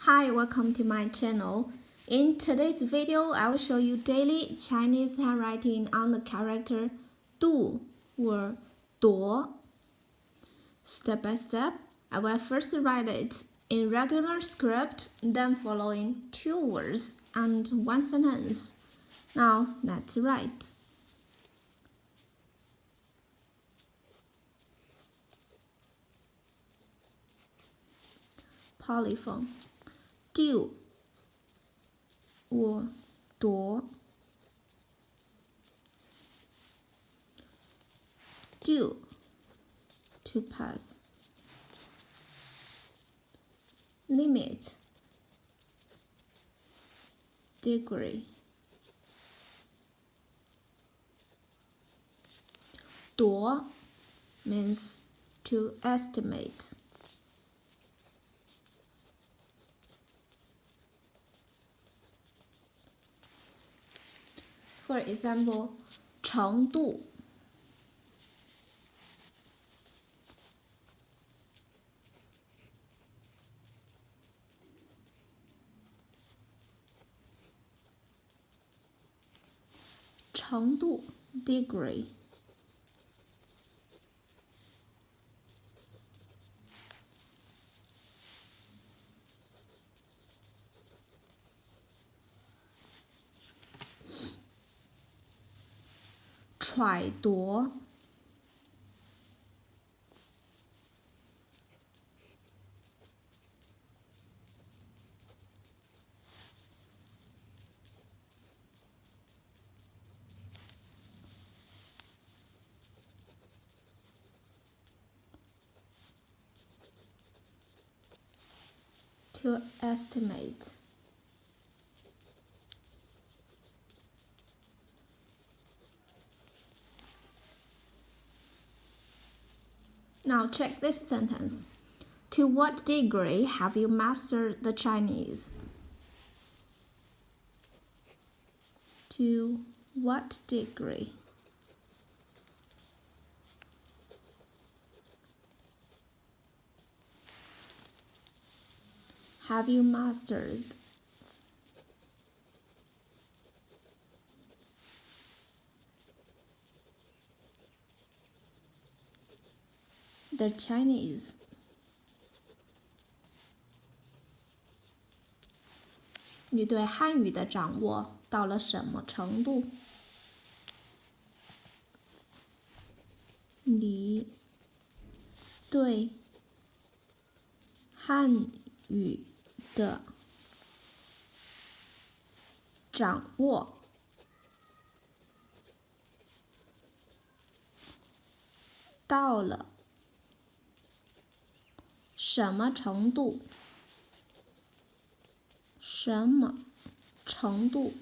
Hi, welcome to my channel. In today's video, I will show you daily Chinese handwriting on the character 度 or 夺. Step by step, I will first write it in regular script, then following 2 words and 1 sentence. Now, let's write. Polyphone. do 我夺 do to pass limit degree 夺 means to estimate. For example, 程度 程度 degree. chuǎi 夺 to estimate. Now check this sentence. To what degree have you mastered the Chinese? To what degree? Have you mastered the Chinese? 你对汉语的掌握到了什么程度？你对汉语的掌握到了什么程度？什么程度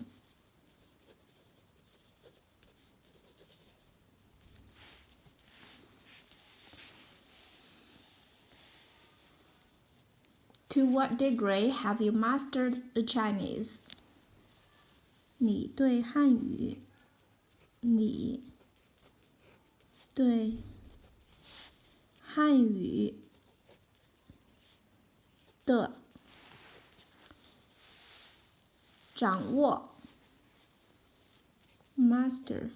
？To what degree have you mastered the Chinese? 你对汉语的掌握 master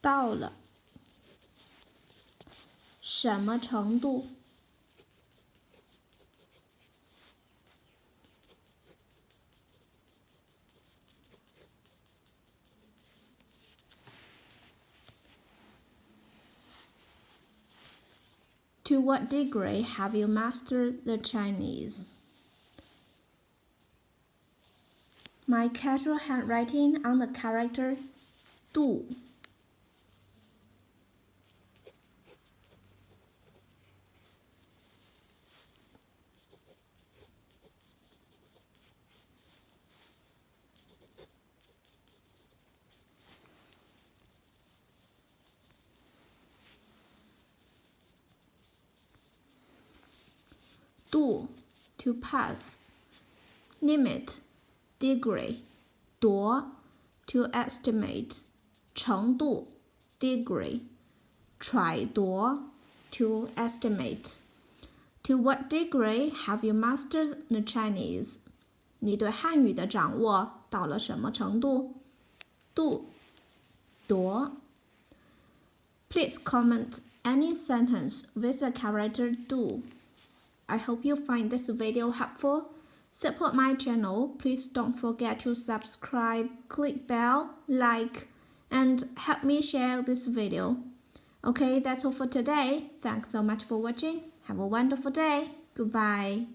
到了什么程度？To what degree have you mastered the Chinese? My casual handwriting on the character 度 度 to pass, limit degree 夺 to estimate 程度 degree. 揣度 to estimate. To what degree have you mastered the Chinese? 你对汉语的掌握到了什么程度？度多。Please comment any sentence with the character do. I hope you find this video helpful. Support my channel. Please don't forget to subscribe, click bell, like, and help me share this video. Okay, that's all for today. Thanks so much for watching. Have a wonderful day. Goodbye.